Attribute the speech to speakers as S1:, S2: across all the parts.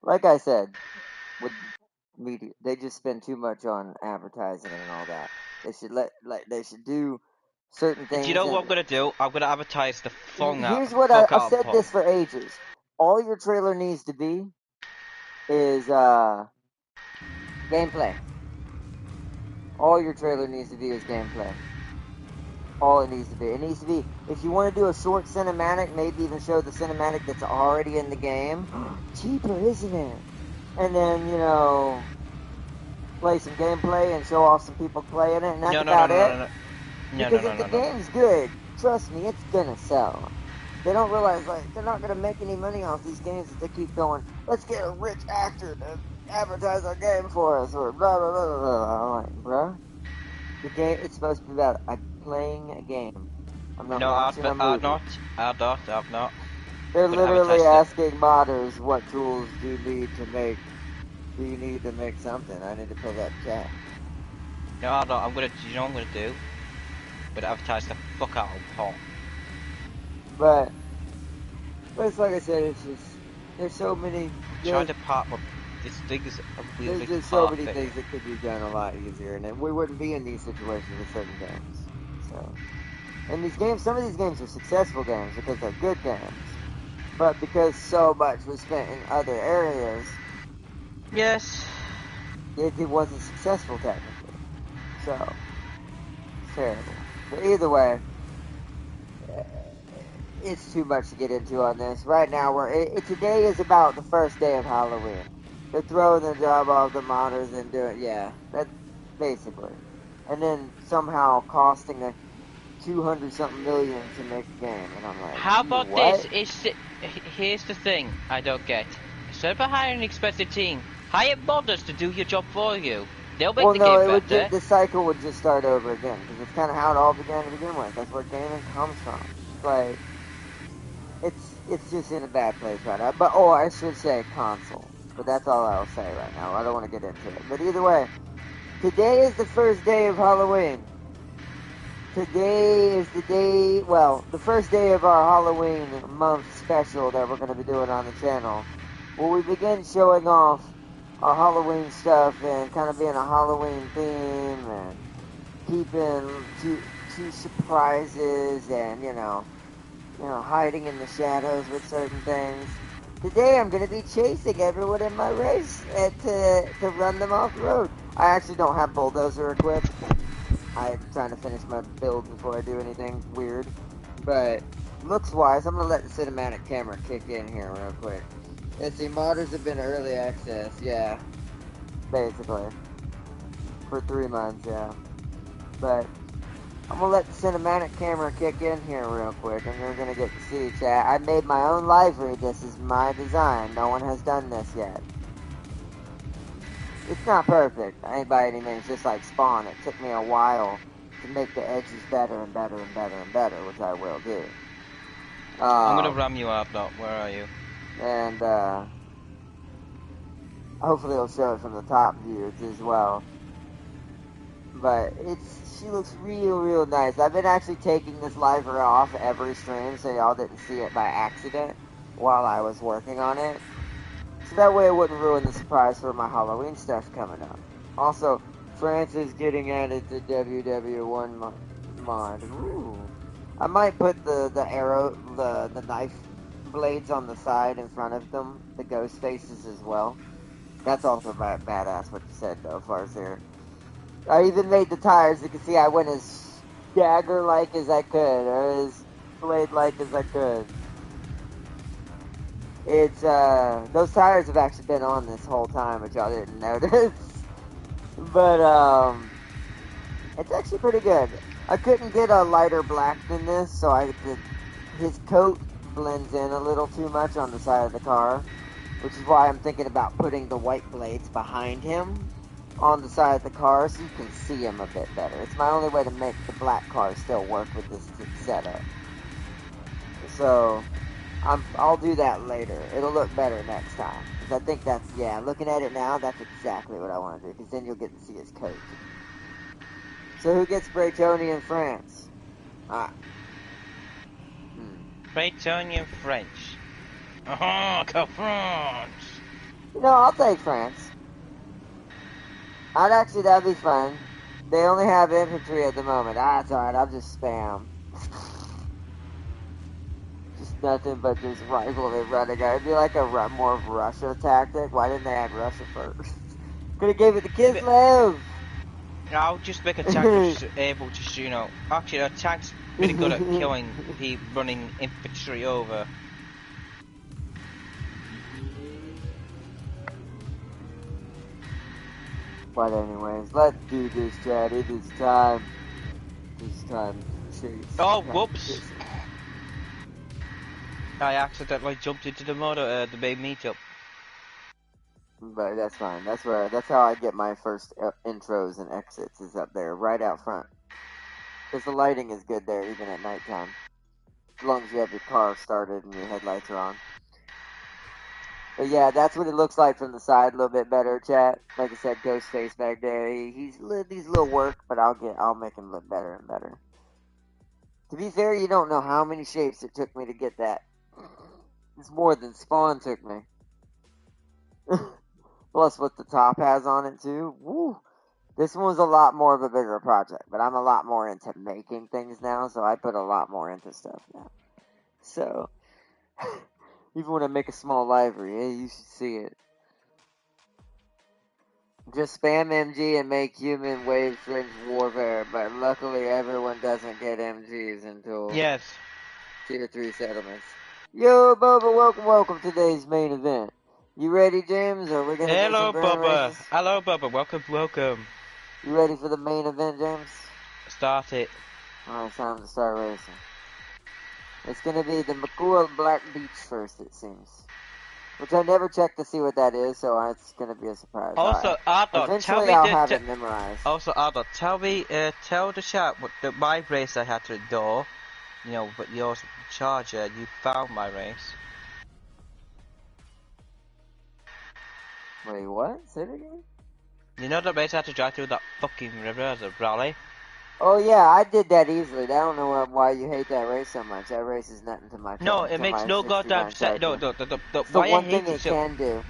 S1: like I said, with media, they just spend too much on advertising and all that. They should they should do certain
S2: Do you
S1: things.
S2: know what
S1: And
S2: I'm gonna do? I'm gonna advertise the
S1: here's what
S2: fuck
S1: I've
S2: out of
S1: said
S2: Paul.
S1: this for ages. All your trailer needs to be is gameplay. All your trailer needs to be is gameplay. All it needs to be. It needs to be, if you want to do a short cinematic, maybe even show the cinematic that's already in the game. Cheaper, isn't it? And then, play some gameplay and show off some people playing it, and that's
S2: No, no, no,
S1: about
S2: no, no,
S1: it.
S2: no, no, no,
S1: Because
S2: no,
S1: if the
S2: no, no, no.
S1: game's good, trust me, it's gonna sell. They don't realize, like, they're not gonna make any money off these games if they keep going, let's get a rich actor to advertise our game for us, or blah, blah, blah, blah, blah. I'm like, bruh, the game, it's supposed to be about playing a game. I'm not
S2: No,
S1: watching a
S2: I've
S1: movie.
S2: not. I've not. I've not.
S1: They're
S2: I'm gonna
S1: literally
S2: advertise it.
S1: asking modders, what tools do you need to make? Do you need to make something? I need to pull up chat.
S2: No, I'm not. I'm gonna. You know what I'm gonna do? I'm gonna advertise the fuck out of Paul.
S1: But it's like I said, it's just, there's so many,
S2: Try
S1: there's,
S2: to part, but this thing is a
S1: there's
S2: really
S1: just so many
S2: perfect.
S1: things that could be done a lot easier, and then we wouldn't be in these situations with certain games. So, and these games, some of these games are successful games because they're good games, but because so much was spent in other areas,
S2: Yes.
S1: it wasn't successful technically. So, it's terrible. But either way, it's too much to get into on this. Right now, today is about the first day of Halloween. They're throwing their job off the monitors and doing, yeah, that basically. And then somehow costing a 200 something million to make a game. And I'm like,
S2: How
S1: you
S2: about
S1: what?
S2: this? Here's the thing I don't get. Instead of hiring an expensive team, hire modders to do your job for you. They'll make
S1: Well,
S2: the
S1: no,
S2: game
S1: it would
S2: better.
S1: the cycle would just start over again because it's kind of how it all began to begin with. That's where gaming comes from. Like, it's just in a bad place right now. But I should say console. But that's all I'll say right now. I don't want to get into it. But either way, today is the first day of Halloween. Today is the day, well, the first day of our Halloween month special that we're going to be doing on the channel. Where we begin showing off our Halloween stuff and kind of being a Halloween theme and keeping two surprises and, hiding in the shadows with certain things. Today I'm going to be chasing everyone in my race to run them off the road. I actually don't have bulldozer equipped. I'm trying to finish my build before I do anything weird. But looks-wise, I'm going to let the cinematic camera kick in here real quick. Let's see, modders have been early access, yeah. Basically. For 3 months, yeah. But I'm gonna let the cinematic camera kick in here real quick, and you're gonna get to see, chat. I made my own livery. This is my design. No one has done this yet. It's not perfect, ain't by any means. Just like Spawn, it took me a while to make the edges better and better and better and better, which I will do.
S2: I'm gonna ram you up, though. Where are you?
S1: And hopefully it'll show it from the top view as well. But she looks real nice. I've been actually taking this livery off every stream so y'all didn't see it by accident while I was working on it. So that way it wouldn't ruin the surprise for my Halloween stuff coming up. Also, France is getting added to WW1 mod. Ooh. I might put the arrow, the knife blades on the side in front of them, the ghost faces as well. That's also badass what you said though, as far as there. I even made the tires. You can see I went as dagger-like as I could, or as blade-like as I could. It's, those tires have actually been on this whole time, but y'all didn't notice. But, it's actually pretty good. I couldn't get a lighter black than this, so his coat blends in a little too much on the side of the car, which is why I'm thinking about putting the white blades behind him on the side of the car so you can see him a bit better. It's my only way to make the black car still work with this setup. So, I'll do that later. It'll look better next time. Because I think that's, yeah, looking at it now, that's exactly what I want to do. Because then you'll get to see his coat. So who gets Braytoni in France?
S2: Bretonian French. Oh, go France!
S1: know, I'll take France. That'd be fun. They only have infantry at the moment. That's alright, I'll just spam. Just nothing but just rifle and running. It'd be like a more of Russia tactic. Why didn't they add Russia first? Could have gave it to Kislev!
S2: I'll just make a tank that's able to, you know... Actually, a tank's pretty good at killing people running infantry over.
S1: But anyways, let's do this, Chad. It is time. It's time to chase.
S2: Oh, whoops! I accidentally jumped into the main meetup.
S1: But that's fine. That's how I get my first intros and exits, is up there, right out front. Because the lighting is good there, even at nighttime. As long as you have your car started and your headlights are on. But yeah, that's what it looks like from the side, a little bit better, chat. Like I said, Ghostface back there, he's a little work, but I'll make him look better and better. To be fair, you don't know how many shapes it took me to get that. It's more than Spawn took me. Plus what the top has on it too. Woo! This one was a lot more of a bigger project, but I'm a lot more into making things now, so I put a lot more into stuff now. So, even when I make a small library, yeah, you should see it. Just spam MG and make human wave fringe warfare, but luckily everyone doesn't get MGs until Tier 3 settlements. Yo, Bubba, welcome to today's main event. You ready, James, or we're gonna do some grand races?
S2: Hello, Bubba. Welcome.
S1: You ready for the main event, James?
S2: Start it.
S1: Alright, it's time to start racing. It's gonna be the McCool Black Beach first, it seems. Which I never checked to see what that is, so it's gonna be a surprise.
S2: Also, Ardo,
S1: eventually I'll have it memorized.
S2: Also, Ardo, tell the chat what my race I had to endure. You know, but yours, Charger, you found my race.
S1: Wait, what? Say it again?
S2: You know that race I had to drive through that fucking river as a rally?
S1: Oh yeah, I did that easily. I don't know why you hate that race so much. That race is nothing to my.
S2: No, it makes no goddamn sense. No, the
S1: why one thing it can do.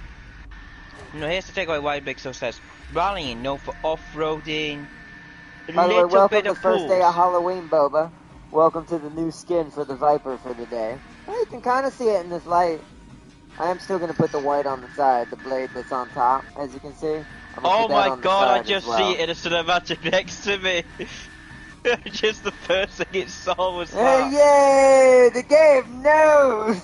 S2: No, here's the takeaway why it makes no sense. Rallying, no, for off-roading.
S1: By the way, welcome to the first day of Halloween, Boba. Welcome to the new skin for the Viper for the day. Well, you can kind of see it in this light. I am still going to put the white on the side, the blade that's on top, as you can see.
S2: Oh my god, I just see it in a cinematic next to me. Just the first thing it saw was that.
S1: Yay! The game knows!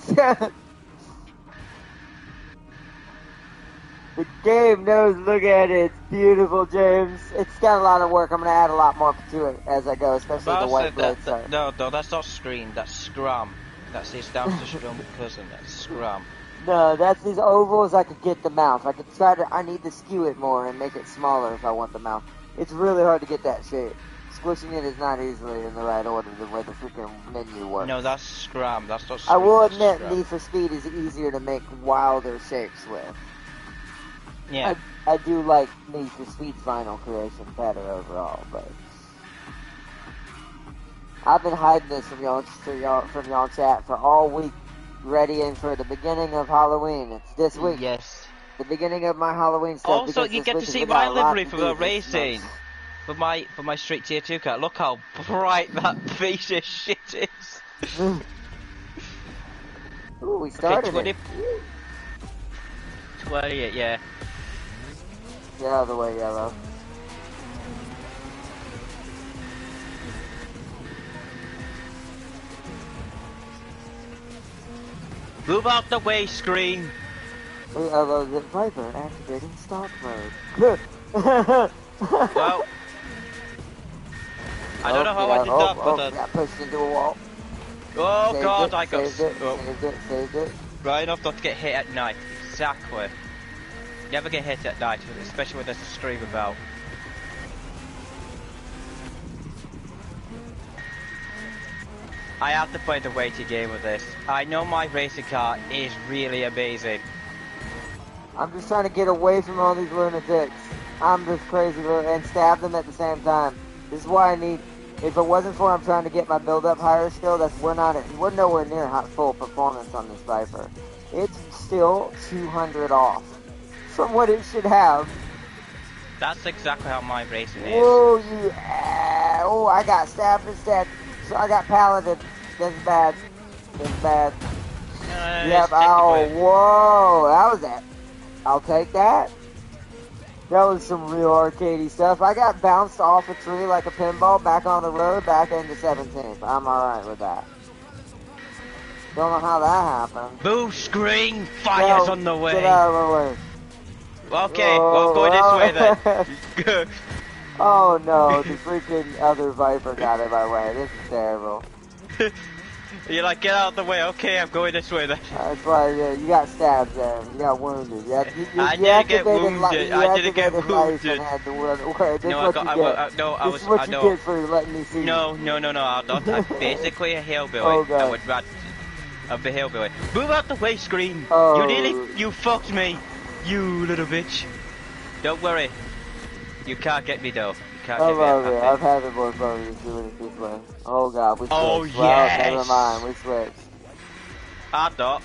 S1: The game knows, look at it, it's beautiful, James. It's got a lot of work, I'm going to add a lot more to it as I go, especially the white blade side.
S2: No, that's not Scream, that's Scrum. That's his downstairs Scrum cousin, that's Scrum.
S1: No, that's these ovals. I could get the mouth. I need to skew it more and make it smaller if I want the mouth. It's really hard to get that shape. Squishing it is not easily in the right order the way the freaking menu works.
S2: No, that's Scrum. That's not Scream.
S1: I will admit Need for Speed is easier to make wilder shapes with.
S2: Yeah.
S1: I do like Need for Speed's final creation better overall, but I've been hiding this from y'all chat for all week. Readying for the beginning of Halloween. It's this week.
S2: Yes.
S1: The beginning of my Halloween stuff.
S2: Also, you get to see my livery for the racing. For my street tier 2 car. Look how bright that piece of shit is.
S1: Ooh, we started
S2: okay,
S1: it.
S2: 28, yeah.
S1: Get out of the way, yellow.
S2: Move out the way, Scream!
S1: Although the Viper activating stock mode.
S2: Well, I don't know how I did that, but
S1: got pushed into a wall.
S2: Oh
S1: saved
S2: god,
S1: it,
S2: I got
S1: saved it.
S2: Right enough not to get hit at night. Exactly. Never get hit at night, especially when there's a Scream about. I have to play the waiting game with this. I know my racing car is really amazing.
S1: I'm just trying to get away from all these lunatics. I'm just crazy and stab them at the same time. This is why I need. If it wasn't for I'm trying to get my build up higher still, we're nowhere near full performance on this Viper. It's still 200 off from what it should have.
S2: That's exactly how my racing is.
S1: Whoa, you. Oh, I got stabbed instead. So I got paladed. That's bad. That's bad. Yep. Oh, whoa. That was it. I'll take that. That was some real arcadey stuff. I got bounced off a tree like a pinball, back on the road, back into 17th. I'm alright with that. Don't know how that happened.
S2: Boo screen! Fire's on the way!
S1: Get out of my way.
S2: Okay, well I'm going this way then.
S1: Oh no, the freaking other Viper got in my way. This is terrible.
S2: You're like, get out of the way. Okay, I'm going this way then.
S1: That's why you got stabbed there. You got wounded.
S2: I didn't get wounded. I didn't get wounded.
S1: No, I was. What you get for letting me see.
S2: No. I'm basically a hillbilly.
S1: Oh god.
S2: I'm a hillbilly. Move out the way, Scream.
S1: Oh.
S2: You fucked me. You little bitch. Don't worry. You can't get me though.
S1: I love it. I've had it more fun just doing it this way. Oh god, we switched.
S2: Oh
S1: yes!
S2: Well,
S1: never mind, we switched.
S2: Ardot.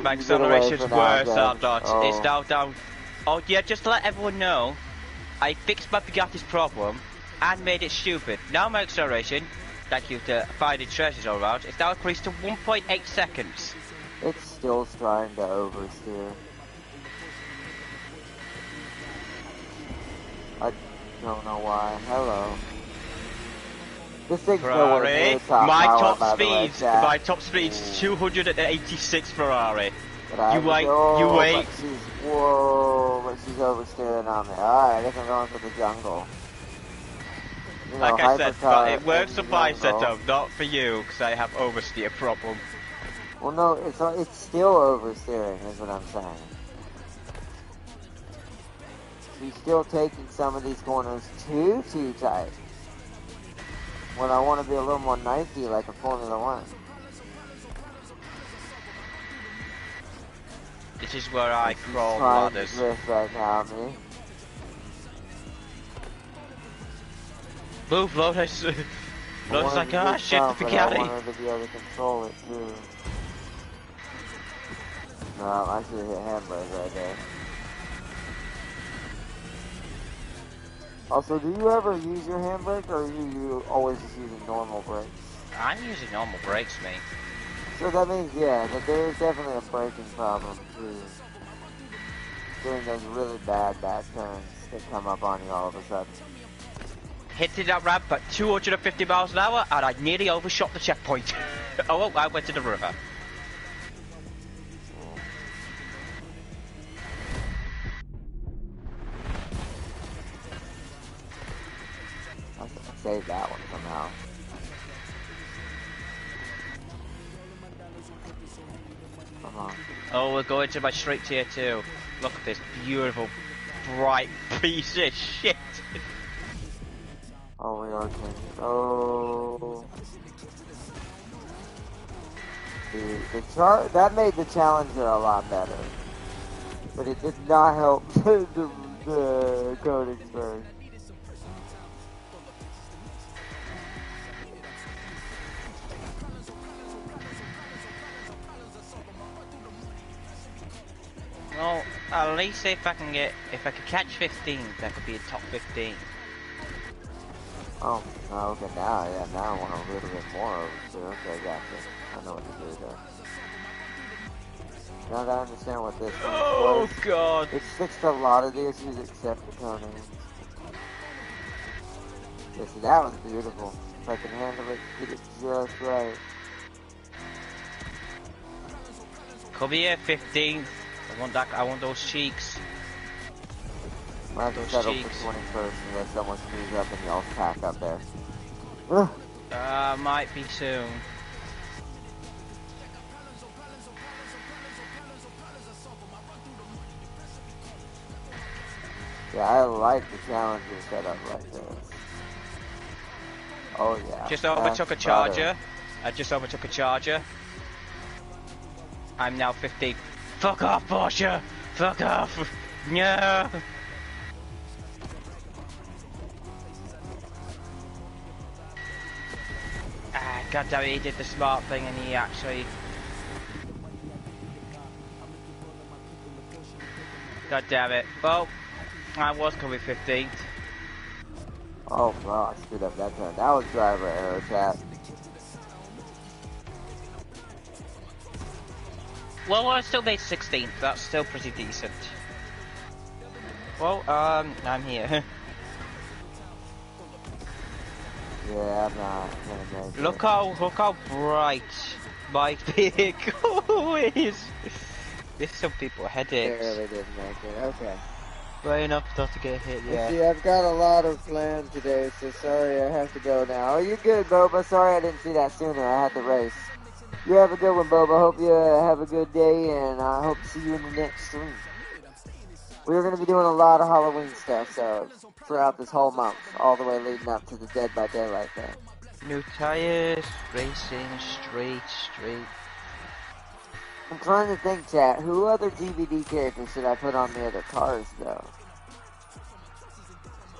S2: My acceleration's worse, Ardot.
S1: Oh.
S2: It's now down. Oh yeah, just to let everyone know, I fixed my Bugatti's problem and made it stupid. Now my acceleration, thank you to finding treasures all around, it's now increased to 1.8 seconds.
S1: It's still trying to oversteer. I don't know why. Hello. This thing's
S2: Ferrari. My top speed's
S1: Yeah.
S2: 286 Ferrari.
S1: You wait. Whoa, but she's oversteering on me. Alright, I guess I'm going for the jungle. You know,
S2: like I said, but it works for my
S1: jungle.
S2: setup, not for you, because I have oversteer problem.
S1: Well, no, it's still oversteering, is what I'm saying. She's still taking some of these corners too tight. When I want to be a little more knifey like a Formula 1.
S2: This is where I crawl
S1: trying
S2: ladders.
S1: to drift right now, me.
S2: Move, Lotus. Lotus like, ah, shit, the Bugatti.
S1: I wanted to be able to control it too. No, I should have hit handbrake right there. Also, do you ever use your handbrake, or are you always just using normal brakes?
S2: I'm using normal brakes, mate.
S1: So that means, yeah, that there is definitely a braking problem, too. During those really bad back turns that come up on you all of a sudden.
S2: Hitting that ramp at 250 miles an hour, and I nearly overshot the checkpoint. Oh, well, I went to the river.
S1: I saved that one somehow. Come on.
S2: Oh, we're going to my straight tier 2. Look at this beautiful, bright piece of shit.
S1: Oh, we are changing. Oh. Dude, that made the Challenger a lot better. But it did not help the Koenigsberg.
S2: Well, at least if I could catch 15, that could be a top 15.
S1: Oh, okay, now I want a little bit more oversteer. Okay, gotcha. I know what to do there. Now that I understand what this is.
S2: Oh, God.
S1: It's fixed a lot of the issues except the toning. Yeah, see, that was beautiful. If I can handle it, get it just right.
S2: Come here, 15th. I want those cheeks.
S1: I have to settle for 21st unless someone screws up and y'all pack up there.
S2: Might be soon.
S1: Yeah, I like the Challenger setup right there. Oh yeah.
S2: Just overtook a Charger. I just overtook a Charger. I'm now 15. Fuck off, Porsche! Fuck off! No! Ah, God damn it, he did the smart thing and he actually... God damn it. Well, I was coming 15th.
S1: Oh, wow, I screwed up that turn. That was driver error, chat.
S2: Well, I still made 16th. That's still pretty decent. Well, I'm here.
S1: Yeah, I'm not gonna make
S2: look
S1: it.
S2: how bright my vehicle is. There's some people headaches.
S1: Barely didn't make it. Okay.
S2: Bright enough not to get hit,
S1: Let's
S2: yeah.
S1: see, I've got a lot of planned today, so sorry I have to go now. Oh, you're good, Boba. Sorry I didn't see that sooner. I had the race. You have a good one, Boba. Hope you have a good day, and I hope to see you in the next stream. We're going to be doing a lot of Halloween stuff, so throughout this whole month, all the way leading up to the Dead by Daylight thing.
S2: New tires, racing, straight.
S1: I'm trying to think, chat, who other DVD characters should I put on the other cars, though?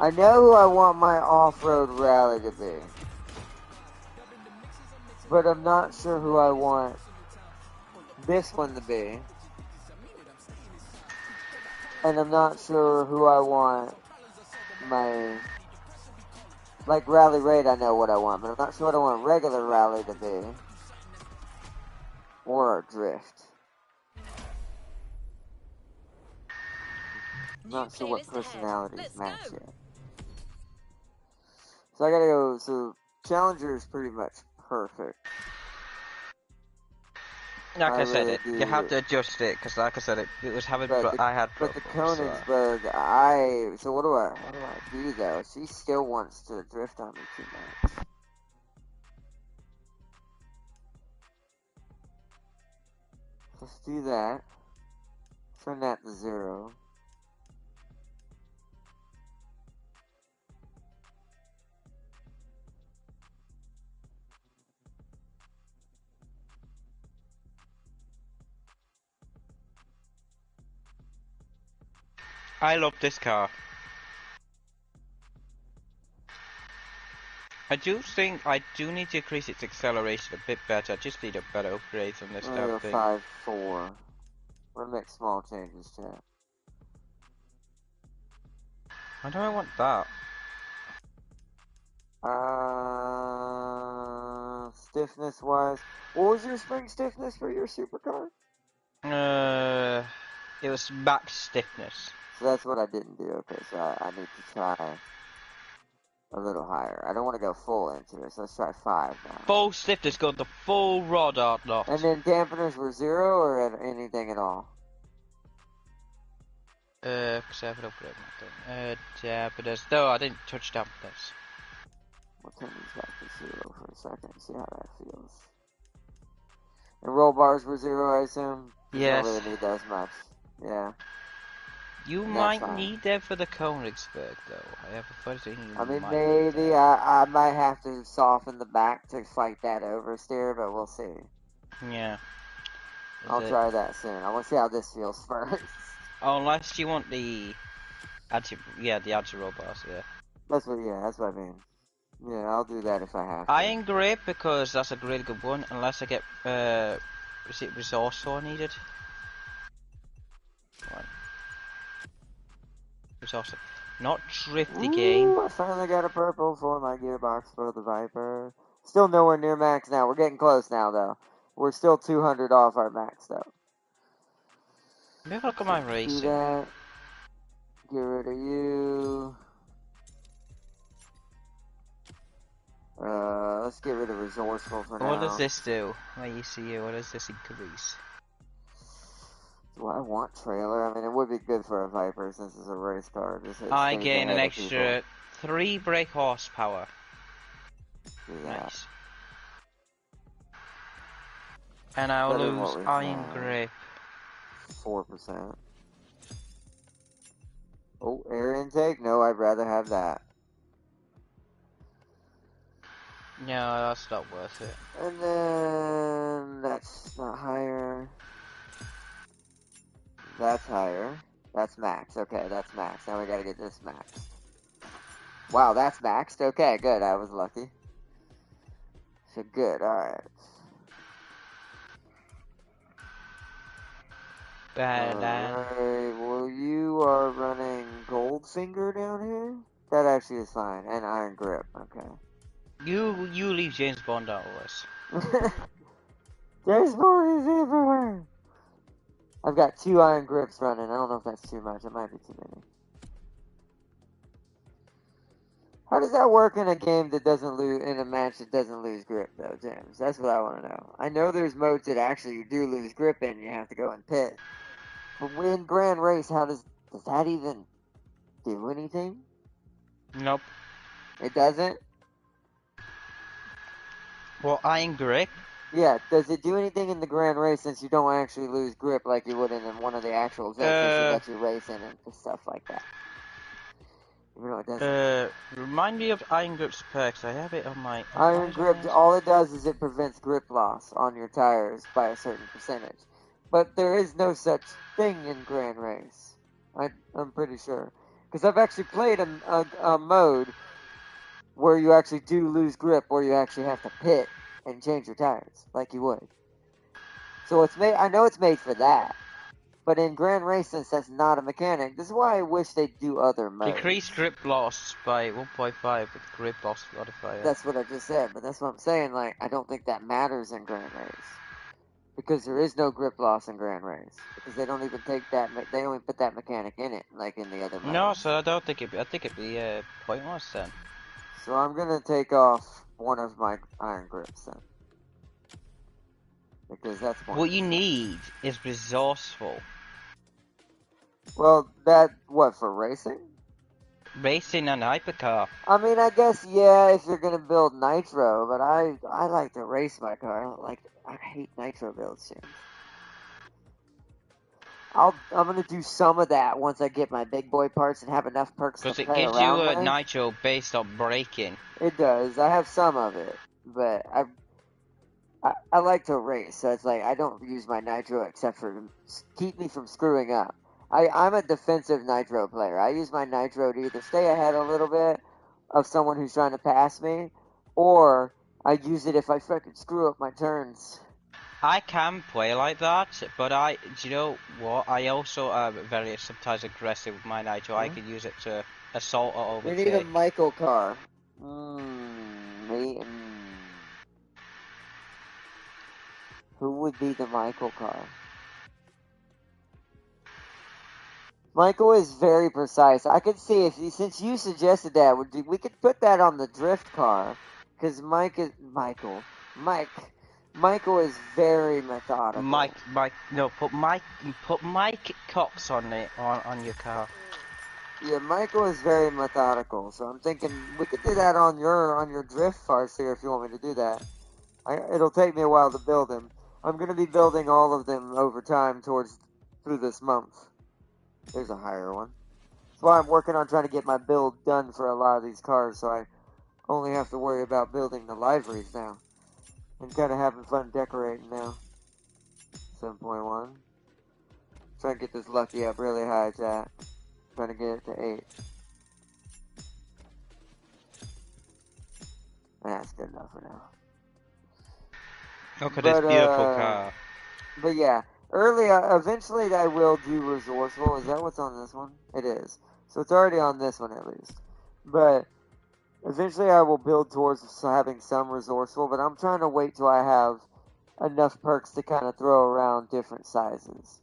S1: I know who I want my off-road rally to be. But I'm not sure who I want this one to be. And I'm not sure who I want my... Like, Rally Raid, I know what I want, but I'm not sure what I want regular Rally to be. Or Drift. I'm not sure what personalities match yet. So I gotta go, so Challenger is pretty much perfect.
S2: Like I said,
S1: really
S2: you have to adjust it, because like I said, it was having, I had
S1: But
S2: problems.
S1: the Königsberg, so what do I do though? She still wants to drift on me too much. Let's do that. Turn that to 0.
S2: I love this car. I do think I do need to increase its acceleration a bit better. I just need a better upgrade on this damn thing.
S1: 5-4. We're gonna make small changes, chat.
S2: Why do I want that?
S1: Stiffness wise, what was your spring stiffness for your supercar?
S2: It was max stiffness.
S1: So that's what I didn't do. Okay, so I need to try a little higher. I don't want to go full into it, so let's try 5 now.
S2: Full stiffness, got the full rod art not.
S1: And then dampeners were 0 or at anything at all?
S2: Because I have an upgrade. Dampeners. No, I didn't touch dampeners.
S1: We'll turn these back to 0 for a second and see how that feels. And roll bars were 0, I assume?
S2: Yes.
S1: You don't really need those much. Yeah.
S2: You might need them for the Königsberg, though. I have a funny feeling you might
S1: maybe I might have to soften the back to fight that oversteer, but we'll see.
S2: Yeah.
S1: I'll try that soon. I want to see how this feels first.
S2: Oh, unless you want the anti-roll bars, yeah.
S1: That's what I mean. Yeah, I'll do that if I have to.
S2: Iron grip, because that's a really good one, unless I get, is it resource saw needed? Right. Resource, not drifty game.
S1: I finally got a purple for my gearbox for the Viper. Still nowhere near max now. We're getting close now, though. We're still 200 off our max, though.
S2: Maybe look at my racing.
S1: Do that. Get rid of you. Let's get rid of resourceful for now.
S2: What does this do? My ECU, what does this increase?
S1: Do I want trailer? I mean, it would be good for a Viper since it's a race car.
S2: I gain an extra 3 brake horsepower. Nice. And I'll lose iron grip.
S1: 4%. Oh, air intake? No, I'd rather have that.
S2: No, that's not worth it.
S1: And then that's not higher. That's higher. That's max. Okay, that's max. Now we gotta get this maxed. Wow, that's maxed. Okay, good. I was lucky. So good. Alright. Alright, will you finger down here? That actually is fine. And iron grip, okay.
S2: You leave James Bond out of this.
S1: James Bond is everywhere! I've got 2 iron grips running. I don't know if that's too much. It might be too many. How does that work in a game that doesn't lose, in a match that doesn't lose grip, though, James? That's what I want to know. I know there's modes that actually you do lose grip in, and you have to go and pit. But when Grand Race, how does that even do anything?
S2: Nope.
S1: It doesn't?
S2: Well, iron grip.
S1: Yeah, does it do anything in the Grand Race since you don't actually lose grip like you would in one of the actual events that you race in and stuff like that? You know, it doesn't.
S2: Remind me of iron grip's perks. I have it on my...
S1: Iron grip, all it does is it prevents grip loss on your tires by a certain percentage. But there is no such thing in Grand Race. I'm pretty sure. Because I've actually played a mode where you actually do lose grip, where you actually have to pit and change your tires, like you would. So it's made. I know it's made for that. But in Grand Race, since that's not a mechanic, this is why I wish they'd do other modes.
S2: Decrease grip loss by 1.5 with grip loss modifier.
S1: That's what I just said, but that's what I'm saying, like, I don't think that matters in Grand Race. Because there is no grip loss in Grand Race. Because they don't even take that, they only put that mechanic in it, like in the other modes.
S2: No, so I don't think I think it'd be pointless then.
S1: So I'm gonna take off one of my iron grips then. Because that's pointless.
S2: What you need is resourceful.
S1: Well, what, for racing?
S2: Racing and hypercar.
S1: I mean, I guess, yeah, if you're gonna build nitro, but I like to race my car. I hate nitro builds, James. I'm gonna do some of that once I get my big boy parts and have enough perks to play around with.
S2: Because it gives you a nitro based on braking.
S1: It does. I have some of it, but I like to race, so it's like I don't use my nitro except for to keep me from screwing up. I'm a defensive nitro player. I use my nitro to either stay ahead a little bit of someone who's trying to pass me, or I use it if I freaking screw up my turns.
S2: I can play like that, but do you know what? I also am very sometimes aggressive with my nitro. I can use it to assault or overtake.
S1: We need a Michael car. Who would be the Michael car? Michael is very precise. I could see since you suggested that, we could put that on the drift car, because Michael is very methodical.
S2: Put Mike Cox on it on your car.
S1: Yeah, Michael is very methodical, so I'm thinking we could do that on your drift cars here if you want me to do that. It'll take me a while to build them. I'm gonna be building all of them over time through this month. There's a higher one. That's why I'm working on trying to get my build done for a lot of these cars, so I only have to worry about building the liveries now. And kind of having fun decorating now. 7.1. Trying to get this lucky up really high, chat. Trying to get it to 8. That's good enough for now.
S2: Look at this beautiful car.
S1: But yeah. Eventually I will do resourceful. Is that what's on this one? It is. So it's already on this one at least. But eventually I will build towards having some resourceful, but I'm trying to wait till I have enough perks to kind of throw around different sizes.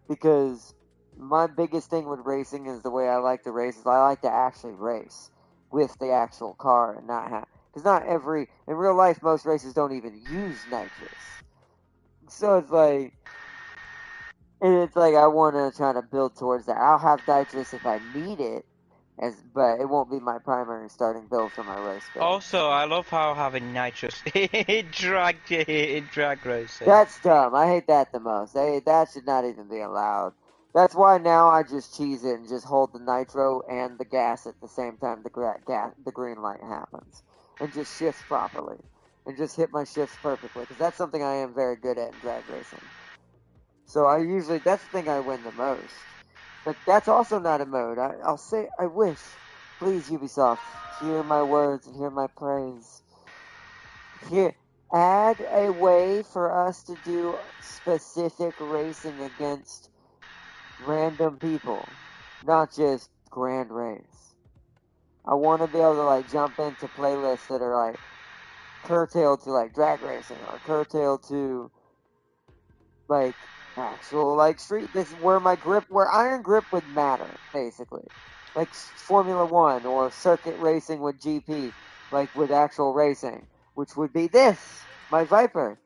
S1: Because my biggest thing with racing is the way I like to race is I like to actually race with the actual car and not have... Because in real life, most races don't even use nitrous. So it's like I want to try to build towards that. I'll have nitrous if I need it, but it won't be my primary starting build for my race build.
S2: Also, I love how having nitrous in drag racing.
S1: That's dumb. I hate that the most. That should not even be allowed. That's why now I just cheese it and just hold the nitro and the gas at the same time the green light happens. And just shift properly. And just hit my shifts perfectly. Because that's something I am very good at in drag racing. So that's the thing I win the most. But that's also not a mode. I'll say, I wish. Please, Ubisoft, hear my words and hear my praise. Add a way for us to do specific racing against random people. Not just Grand Race. I want to be able to like jump into playlists that are like curtailed to like drag racing or curtailed to like actual like street. This is where where iron grip would matter basically, like Formula One or circuit racing with GP, like with actual racing, which would be this my Viper.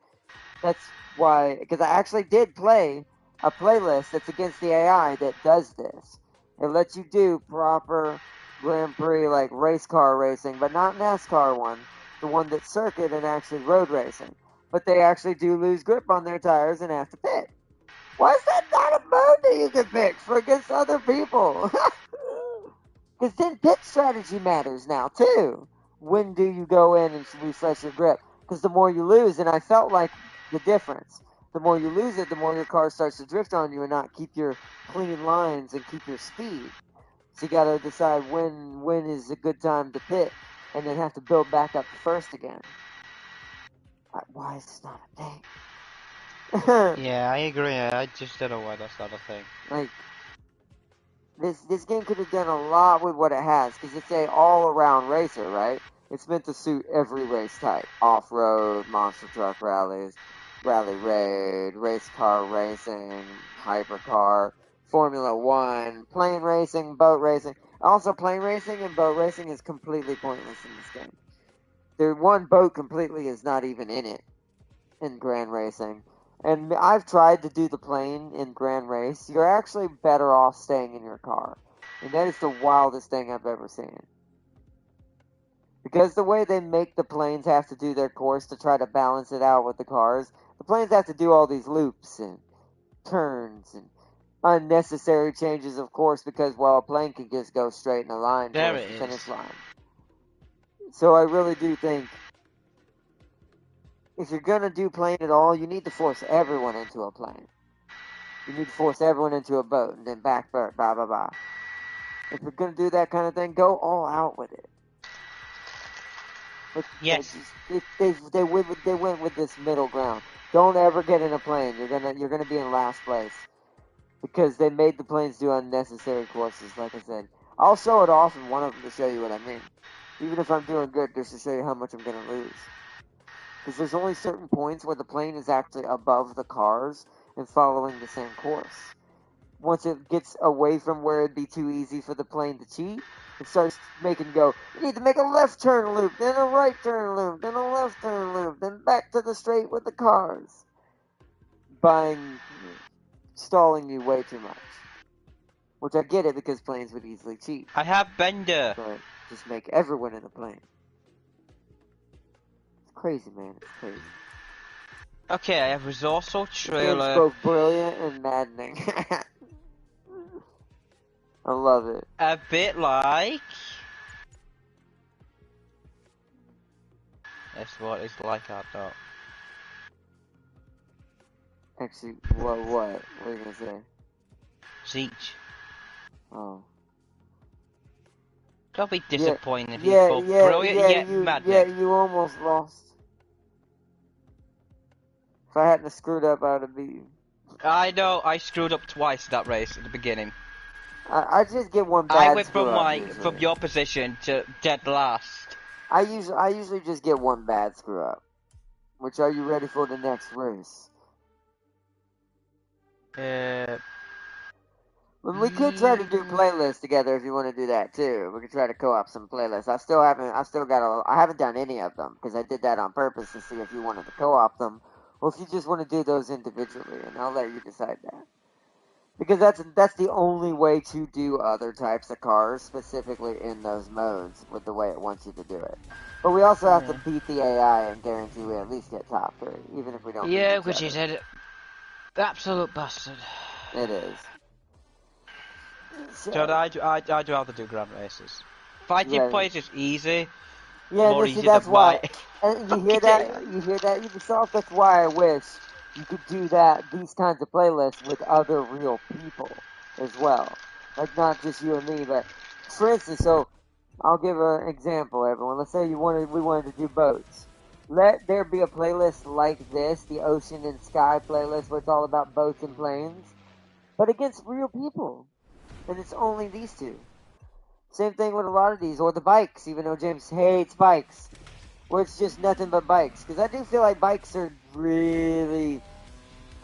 S1: That's why, because I actually did play a playlist that's against the AI that does this. It lets you do proper Grand Prix, like race car racing, but not NASCAR one, the one that's circuit and actually road racing. But they actually do lose grip on their tires and have to pit. Why is that not a mode that you can pick for against other people? Because then pit strategy matters now, too. When do you go in and refresh your grip? Because the more you lose, and I felt like the difference, the more you lose it, the more your car starts to drift on you and not keep your clean lines and keep your speed. So you got to decide when is a good time to pit, and then have to build back up to first again. Why is this not a thing?
S2: Yeah, I agree. I just don't know why that's not a thing.
S1: Like, this game could have done a lot with what it has, because it's a all-around racer, right? It's meant to suit every race type. Off-road, monster truck rallies, rally raid, race car racing, hypercar, Formula One, plane racing, boat racing. Also, plane racing and boat racing is completely pointless in this game. The one boat completely is not even in it in Grand Racing. And I've tried to do the plane in Grand Race. You're actually better off staying in your car. And that is the wildest thing I've ever seen. Because the way they make the planes have to do their course to try to balance it out with the cars, the planes have to do all these loops and turns and unnecessary changes of course, because, well, a plane can just go straight in a line towards the finish line. So I really do think if you're going to do plane at all, you need to force everyone into a plane. You need to force everyone into a boat and then back, blah, blah, blah. If you're going to do that kind of thing, go all out with it. But
S2: yes.
S1: They went with this middle ground. Don't ever get in a plane. You're gonna be in last place. Because they made the planes do unnecessary courses, like I said. I'll show it off in one of them to show you what I mean. Even if I'm doing good, just to show you how much I'm going to lose. Because there's only certain points where the plane is actually above the cars and following the same course. Once it gets away from where it'd be too easy for the plane to cheat, it starts making go, you need to make a left turn loop, then a right turn loop, then a left turn loop, then back to the straight with the cars. Stalling you way too much. Which I get it, because planes would easily cheat.
S2: I have Bender.
S1: But just make everyone in a plane. It's crazy, man. It's crazy.
S2: Okay, I have Resourceful Trailer.
S1: It's both brilliant and maddening. I love it.
S2: A bit like... That's what it's like, I thought.
S1: Actually, what are you gonna say?
S2: Siege.
S1: Oh.
S2: Don't be disappointed,
S1: yeah,
S2: people. Brilliant yet maddening.
S1: Yeah, you almost lost. If I hadn't screwed up, I would have beat you.
S2: I know, I screwed up twice that race at the beginning.
S1: I just get one bad
S2: I went
S1: screw
S2: from
S1: up, usually.
S2: from your position to dead last.
S1: I usually just get one bad screw up. Which, are you ready for the next race? Well, we could try to do playlists together if you want to do that too. We could try to co-op some playlists. I haven't done any of them because I did that on purpose to see if you wanted to co-op them or if you just want to do those individually, and I'll let you decide that. Because that's the only way to do other types of cars, specifically in those modes, with the way it wants you to do it. But we also have to beat the AI and guarantee we at least get top 3, even if we don't.
S2: Yeah, which is an absolute bastard.
S1: It is.
S2: So I'd rather do Grand Races. Fighting Points is easy.
S1: Yeah,
S2: more
S1: see,
S2: easy
S1: that's
S2: than
S1: why. And you hear that? You hear that? Yourself? That's why I wish you could do these kinds of playlists with other real people as well. Like, not just you and me, but for instance, so I'll give an example, everyone. Let's say we wanted to do boats. Let there be a playlist like this, the Ocean and Sky playlist, where it's all about boats and planes, but against real people. And it's only these two. Same thing with a lot of these, or the bikes, even though James hates bikes, where it's just nothing but bikes. Because I do feel like bikes are really,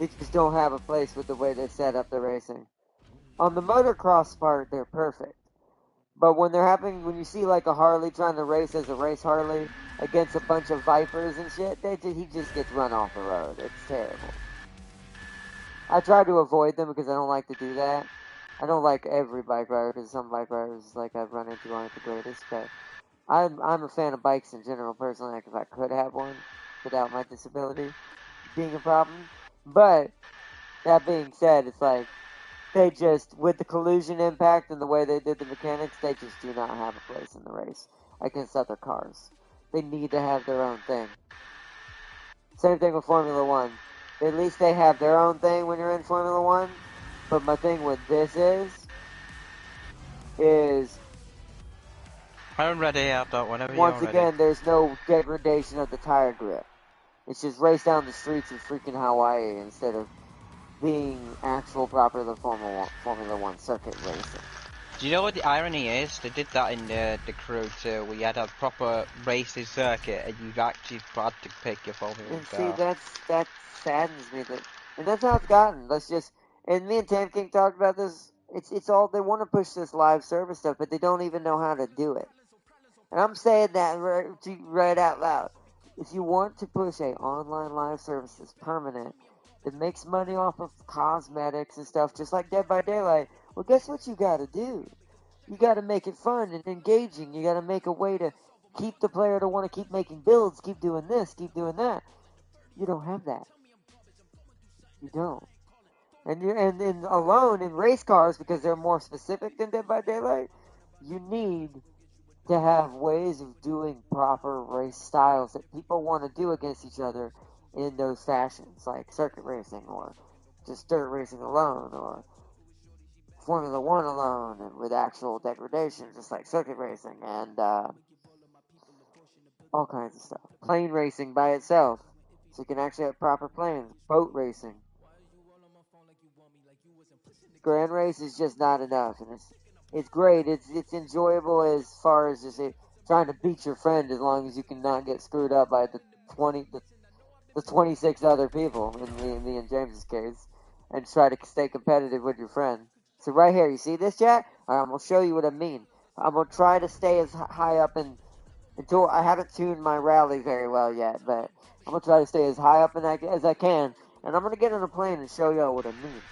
S1: they just don't have a place with the way they set up the racing. On the motocross part, they're perfect. But when when you see like a Harley trying to race as a race Harley against a bunch of Vipers and shit, he just gets run off the road. It's terrible. I try to avoid them because I don't like to do that. I don't like every bike rider because some bike riders like I've run into aren't the greatest. But I'm a fan of bikes in general personally. Like if I could have one without my disability being a problem. But that being said, it's like they just, with the collision impact and the way they did the mechanics, they just do not have a place in the race against other cars. They need to have their own thing. Same thing with Formula One. At least they have their own thing when you're in Formula One. But my thing with this is
S2: I'm ready out though, whenever you're
S1: once
S2: ready.
S1: again, there's no degradation of the tire grip. It's just race down the streets of freaking Hawaii instead of being actual proper Formula One circuit racing.
S2: Do you know what the irony is? They did that in the Crew too. We had a proper racing circuit, and you actually had to pick your Formula One car.
S1: See, that saddens me. And that's how it's gotten. And me and Tam King talked about this. It's all they want to push this live service stuff, but they don't even know how to do it. And I'm saying that right out loud. If you want to push a online live service that's permanent, that makes money off of cosmetics and stuff, just like Dead by Daylight, well, guess what you gotta do? You gotta make it fun and engaging. You gotta make a way to keep the player to want to keep making builds, keep doing this, keep doing that. You don't have that. You don't. And alone in race cars, because they're more specific than Dead by Daylight, you need to have ways of doing proper race styles that people want to do against each other in those fashions, like circuit racing or just dirt racing alone or Formula One alone and with actual degradation, just like circuit racing and all kinds of stuff. Plane racing by itself, so you can actually have proper planes. Boat racing. Grand race is just not enough, and it's great. It's enjoyable as far as just trying to beat your friend, as long as you can not get screwed up by the 26 other people in me and James's case, and try to stay competitive with your friend. So right here, you see this, chat? Alright, I'm gonna show you what I mean. I'm gonna try to stay as high up until I haven't tuned my rally very well yet, but I'm gonna try to stay as high up as I can, and I'm gonna get on a plane and show y'all what I mean.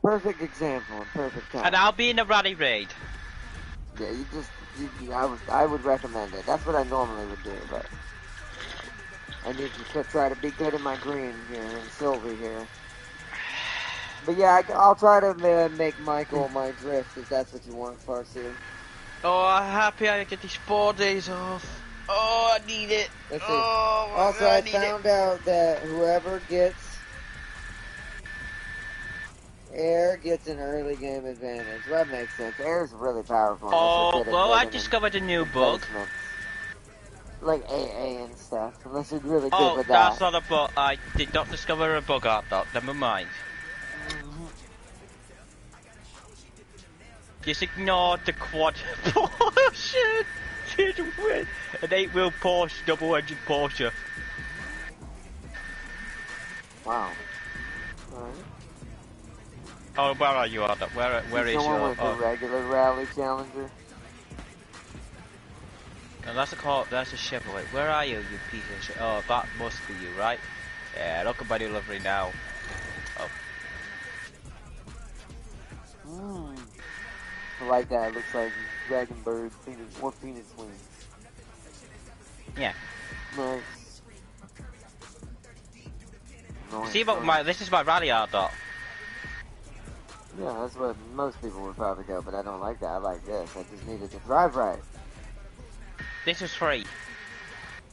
S1: Perfect example and perfect time.
S2: And I'll be in a rally raid.
S1: Yeah, I would recommend it. That's what I normally would do, but I need to try to be good in my green here and silver here. But yeah, I'll try to make Michael my drift if that's what you want, Farsi.
S2: Oh, I'm happy I get these 4 days off. Oh, I need it.
S1: Let's see. Also, I found out that whoever gets Air gets an early game advantage. That makes sense. Air's really powerful.
S2: Oh, well, I discovered a new bug.
S1: Like AA and stuff. Unless you're really good with that.
S2: Oh, that's not a bug. I did not discover a bug out there. Never mind. Just ignore the quad Porsche. Did win. An 8-wheel Porsche, double-engine Porsche.
S1: Wow. Alright.
S2: Oh, where are you, Arda? Where is your...
S1: Someone with a regular rally challenger?
S2: No, that's a Chevrolet. Where are you, you piece of shit? Oh, that must be you, right? Yeah, look at my new livery now. Oh.
S1: I like that. It looks like Dragon Bird, more Phoenix wings.
S2: Yeah.
S1: Nice.
S2: See, but this is my rally art dot.
S1: Yeah, that's what most people would probably go, but I don't like that. I like this. I just needed to drive right.
S2: This is free.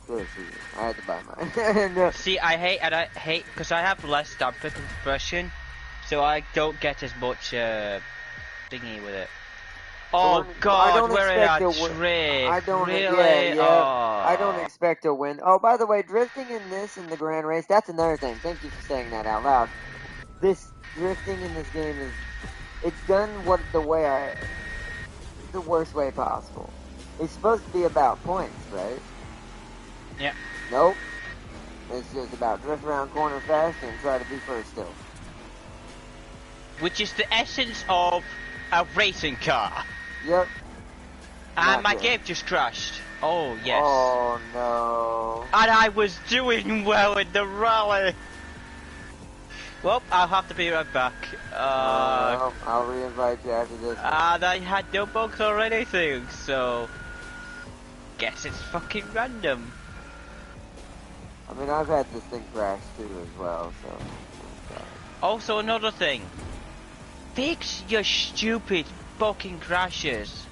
S1: Good for you. I had to buy mine. No.
S2: See, I hate, because I have less damper compression, so I don't get as much thingy with it. Oh God, where is that trick?
S1: I don't
S2: really.
S1: Yeah.
S2: Oh.
S1: I don't expect to win. Oh, by the way, drifting in the Grand Race, that's another thing. Thank you for saying that out loud. drifting in this game is, it's done the worst way possible. It's supposed to be about points, right?
S2: Yeah.
S1: Nope. It's just about drift around corner fast and try to be first still.
S2: Which is the essence of a racing car.
S1: Yep.
S2: And my
S1: good.
S2: game just crashed. Oh, yes.
S1: Oh, no.
S2: And I was doing well in the rally. Well, I'll have to be right back.
S1: I'll re-invite you after this one.
S2: And I had no bugs or anything, so... Guess it's fucking random.
S1: I mean, I've had this thing crash too as well, so...
S2: Also, another thing. Fix your stupid fucking crashes.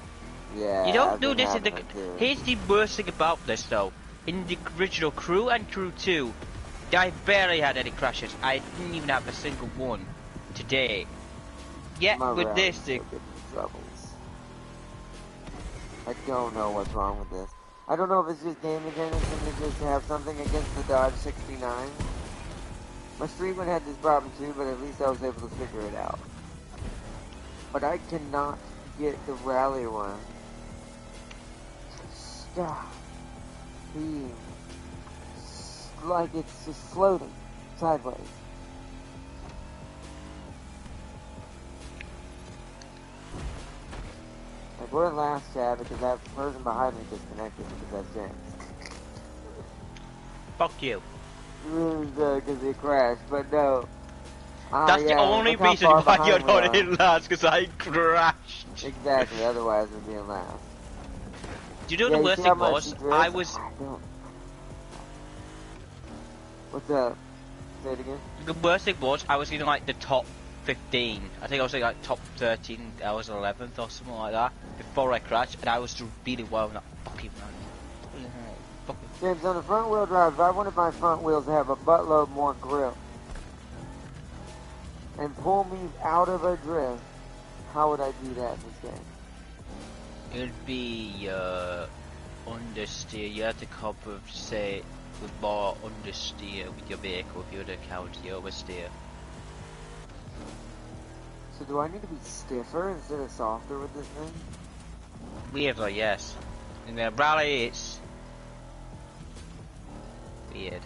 S1: Yeah,
S2: You don't
S1: I've
S2: do
S1: been
S2: this in the...
S1: having it too.
S2: Here's the worst thing about this, though. In the original Crew and Crew 2, I barely had any crashes. I didn't even have a single one today. Yet,
S1: My
S2: with
S1: rally's
S2: this
S1: still
S2: thing...
S1: getting in troubles. I don't know what's wrong with this. I don't know if it's just game mechanics and they just have something against the Dodge 69. My Street one had this problem too, but at least I was able to figure it out. But I cannot get the rally one to stop being like it's just floating sideways. Like we're in last chat because that person behind me disconnected because that's James.
S2: Fuck you.
S1: Because it crashed, but no.
S2: That's the only reason why you're not in last, because I crashed.
S1: Exactly, otherwise we'd be in last.
S2: Do you know the worst thing was? I was...
S1: What's up? Say it again?
S2: The worst thing was, I was in like the top 15. I think I was in like top 13, I was 11th or something like that, before I crashed, and I was doing really well in that fucking run.
S1: James, on the front wheel drive, if I wanted my front wheels to have a buttload more grip and pull me out of a drift, how would I do that in this game?
S2: It'd be understeer. You have to compensate with more understeer with your vehicle if you were to count the oversteer.
S1: So do I need to be stiffer instead of softer with this thing?
S2: Weirdly, yes. In the rally, it's weird.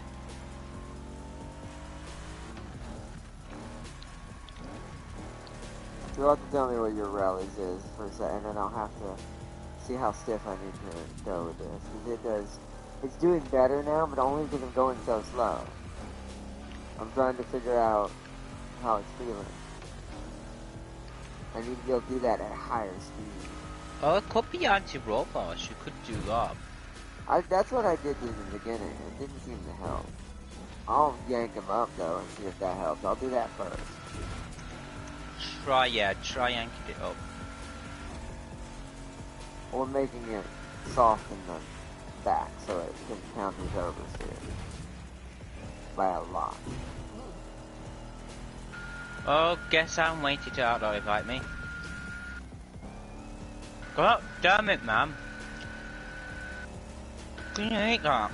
S1: You'll have to tell me what your rallies is for a second, and then I'll have to see how stiff I need to go with this. Because it's doing better now, but only because I'm going so slow. I'm trying to figure out how it's feeling. I need to be able to do that at a higher speed.
S2: Oh, it could be anti-robots. You could do that.
S1: That's what I did in the beginning. It didn't seem to help. I'll yank them up though and see if that helps. I'll do that first.
S2: Try yanking it up.
S1: Or making it soft in the back so it can counter oversteer by a lot.
S2: Oh, guess I'm waiting to auto-invite me. God damn it, man. Can you hate that?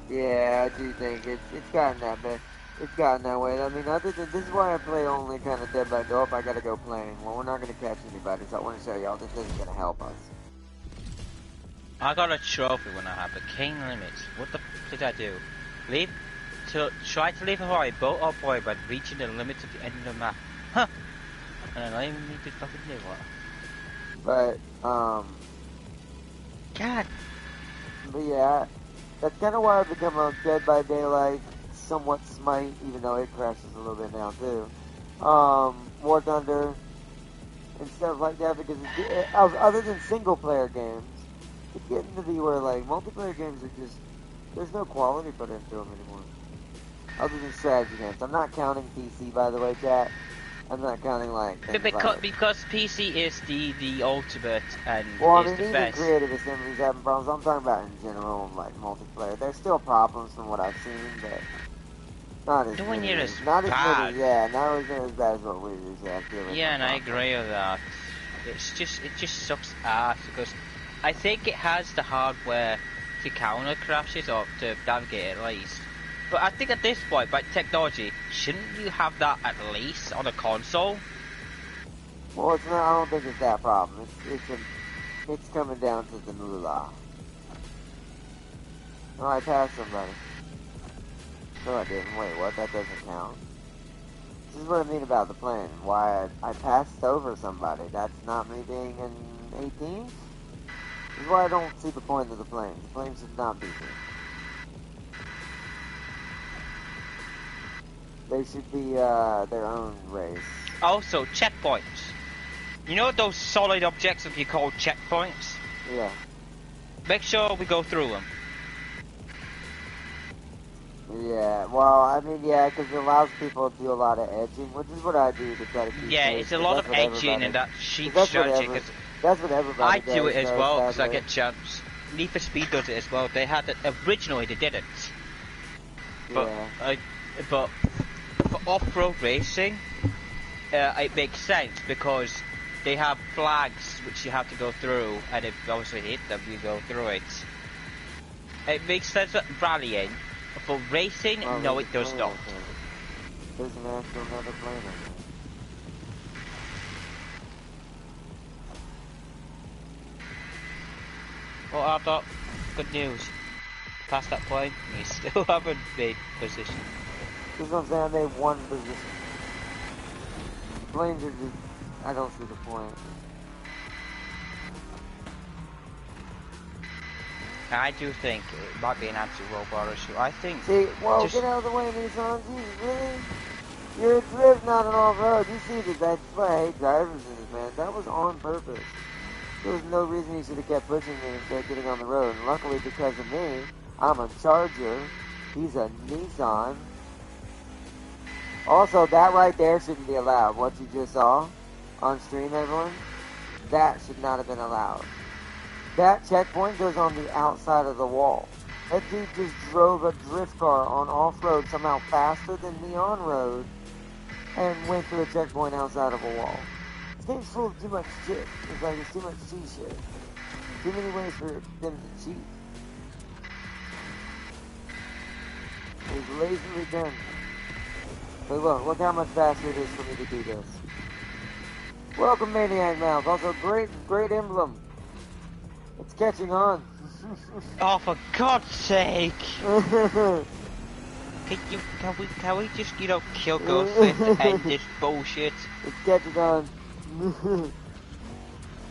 S1: Yeah, I do think it's gotten that bad. It's gotten that way. I mean, other than this is why I play only kind of Dead by Daylight. I gotta go playing. Well, we're not gonna catch anybody, so I want to show y'all this isn't gonna help us.
S2: I got a trophy when I had the king limits. What the f did I do? Try to leave a Hawaii boat or boy by reaching the limits of the end of the map. Huh! And I don't even need to fucking do what.
S1: But
S2: God.
S1: But yeah, that's kind of why I've become a Dead by Daylight, somewhat Smite, even though it crashes a little bit now too. War Thunder and stuff like that, because other than single player games, it's getting to be where like multiplayer games are just, there's no quality put into them anymore. Other than strategy games. I'm not counting PC, by the way, chat. I'm not counting like
S2: because PC is the ultimate and
S1: well,
S2: is
S1: I mean,
S2: the
S1: even
S2: best.
S1: creative assembly's having problems. I'm talking about in general, like multiplayer. There's still problems from what I've seen, but not as
S2: Nowhere
S1: many.
S2: near as
S1: Not as
S2: bad.
S1: many, yeah, not as bad as what we usually have to.
S2: Yeah, and I agree with that. It just sucks ass because I think it has the hardware to counter crashes or to navigate it at least. But I think at this point, by technology, shouldn't you have that at least on a console?
S1: Well, it's not. I don't think it's that problem. It's coming down to the moolah. Oh, I passed somebody. No, I didn't. Wait, what? That doesn't count. This is what I mean about the plane. Why I passed over somebody. That's not me being an 18th. This is why I don't see the point of the plane. The plane should not be here. They should be their own race.
S2: Also, checkpoints. You know those solid objects that you call checkpoints?
S1: Yeah.
S2: Make sure we go through them.
S1: Yeah, well, I mean, yeah, because it allows people to do a lot of edging, which is what I do to try to keep
S2: Yeah,
S1: pace,
S2: it's a lot of edging and that cheap strategy.
S1: That's what everybody
S2: I do it as
S1: does,
S2: well because I
S1: sadly.
S2: get chance. Need for Speed does it as well. They had it originally. They didn't. But
S1: Yeah.
S2: but for off-road racing, it makes sense because they have flags which you have to go through, and if you obviously hit them, you go through it. It makes sense for rallying. For racing,
S1: Oh,
S2: no, it does not.
S1: There's an actual another plane on there.
S2: Well, I've got good news. Past that point, we still haven't made position.
S1: This is what I'm saying, they have one position. Planes are just, I don't see the point.
S2: I do think it might be an anti-robot issue. I think.
S1: See, well,
S2: just...
S1: get out of the way, Nissan. Jesus, really? You're a drift, not an off-road. You see that? That's why I hate drivers in this, man. That was on purpose. There was no reason he should have kept pushing me instead of getting on the road. And luckily, because of me, I'm a Charger. He's a Nissan. Also, that right there shouldn't be allowed. What you just saw on stream, everyone, that should not have been allowed. That checkpoint goes on the outside of the wall. That dude just drove a drift car on off-road somehow faster than me on-road and went through a checkpoint outside of a wall. This game's full of too much shit. It's like it's too much cheat shit. Too many ways for them to cheat. It's lazily done. But look how much faster it is for me to do this. Welcome, Maniac Mouth. Also, great emblem. It's catching on.
S2: Oh, for God's sake! Can we just, you know, kill Ghostface to end this bullshit?
S1: It's catching on.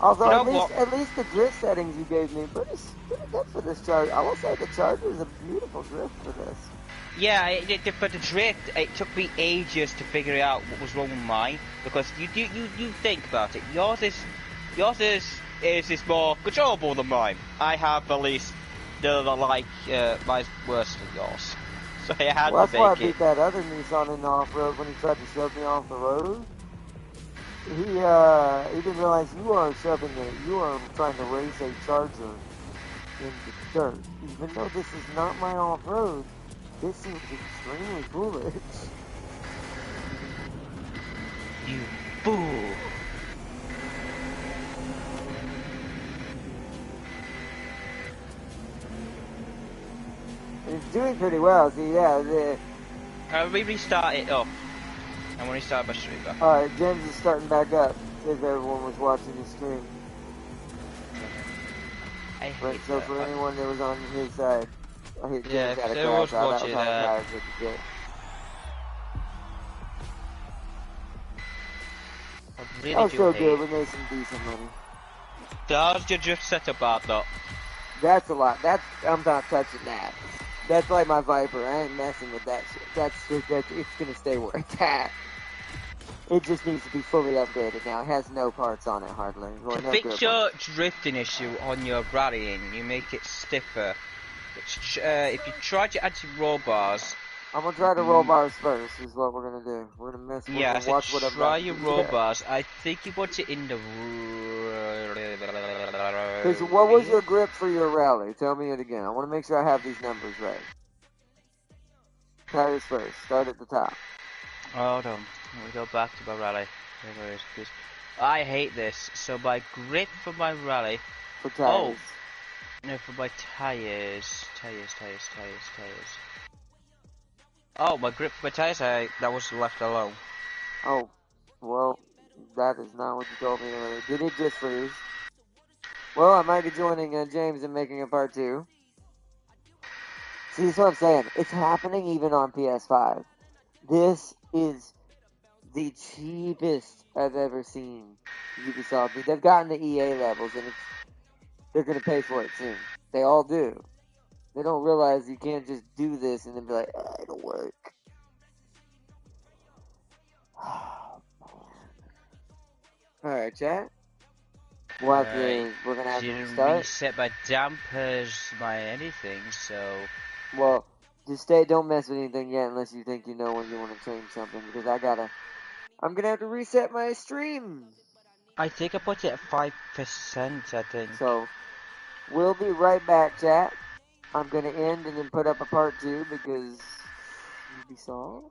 S1: Also,
S2: You know
S1: at least the drift settings you gave me pretty good for this Charger. I will say the Charger is a beautiful drift for this.
S2: Yeah, but the drift, it took me ages to figure out what was wrong with mine, because you think about it. Yours is more controllable than mine. I have at least mine's worse than yours. So I had to
S1: That's why I
S2: make
S1: beat
S2: it.
S1: that other Nissan in the off-road when he tried to shove me off the road. He didn't realize you are trying to race a Charger in the dirt. Even though this is not my off-road, this seems extremely foolish.
S2: You fool!
S1: It's doing pretty well. See, yeah.
S2: We restart it up. I'm gonna restart my stream back.
S1: Alright, James is starting back up. If everyone was watching the stream.
S2: I
S1: But
S2: hate
S1: so
S2: that.
S1: for anyone that was on his side,
S2: Yeah,
S1: James had a
S2: everyone was
S1: crash out. That was
S2: watching
S1: how
S2: that.
S1: guys would get.
S2: I
S1: That
S2: really
S1: was
S2: do
S1: so
S2: hate
S1: good.
S2: it.
S1: We made some decent money.
S2: Does your drift setup bad though?
S1: That's a lot. I'm not touching that. That's like my Viper. I ain't messing with that shit. It's gonna stay where it's at. It just needs to be fully upgraded now. It has no parts on it hardly. Well,
S2: To
S1: no
S2: fix
S1: good
S2: your
S1: ones.
S2: drifting issue on your rallying, you make it stiffer. If you try to add some roll bars,
S1: I'm gonna try to roll bars first. Is what we're gonna do. We're gonna
S2: yeah, so
S1: watch what I'm
S2: try
S1: about to
S2: your
S1: do.
S2: roll
S1: Yeah.
S2: bars. I think you want it in the.
S1: Okay, so what was your grip for your rally? Tell me it again. I want to make sure I have these numbers right. Tires first. Start at the top.
S2: Hold on. Let me go back to my rally. Where is this? I hate this. So my grip for my rally.
S1: For tires.
S2: No, for my tires. Tires. Oh, my grip for my tires, that was left alone.
S1: Oh, well, that is not what you told me earlier. Did it just freeze? Well, I might be joining James and making a part 2. See, that's what I'm saying. It's happening even on PS5. This is the cheapest I've ever seen Ubisoft. They've gotten the EA levels, and they're going to pay for it soon. They all do. They don't realize you can't just do this and then be like, it'll work. Alright, chat. We're gonna have to
S2: Didn't
S1: restart.
S2: reset my dampers, my anything, so...
S1: Well, just don't mess with anything yet unless you think you know when you want to change something, because I'm gonna have to reset my stream.
S2: I think I put it at 5%, I think.
S1: So, we'll be right back, chat. I'm gonna end and then put up a part 2 because Ubisoft.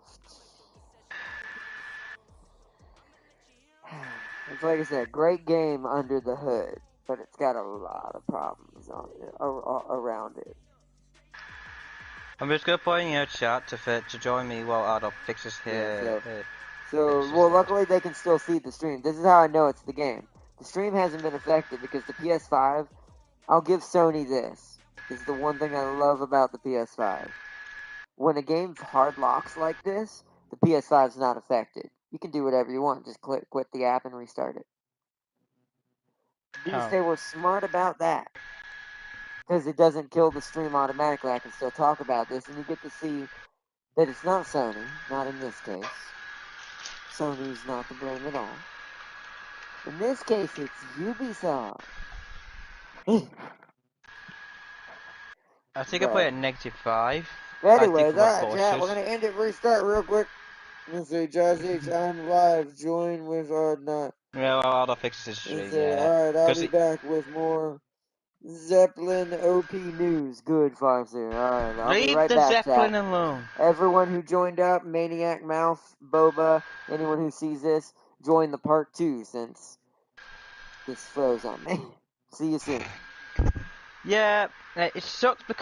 S1: It's like I said, great game under the hood, but it's got a lot of problems on it, around it.
S2: I'm just gonna point out chat to join me while Adolf fixes here.
S1: Well, luckily they can still see the stream. This is how I know it's the game. The stream hasn't been affected because the PS5, I'll give Sony this. This is the one thing I love about the PS5. When a game hard locks like this, the PS5 is not affected. You can do whatever you want. Just quit the app and restart it. At least they were smart about that. Because it doesn't kill the stream automatically. I can still talk about this, and you get to see that it's not Sony. Not in this case. Sony's not to blame at all. In this case, it's Ubisoft.
S2: I think I put it at -5.
S1: Anyways, alright, chat, we're gonna end it, restart real quick. Let's see, Josh H, I'm live, join with not.
S2: Yeah, well, Adolf fixes his stream, yeah.
S1: Alright, I'll be back with more Zeppelin OP news. Good, 5-0. Alright, I'll be right back,
S2: Zeppelin
S1: chat.
S2: alone.
S1: Everyone who joined up, Maniac, Mouth, Boba, anyone who sees this, join the part 2 since this froze on me. See you soon.
S2: Yeah, it sucks because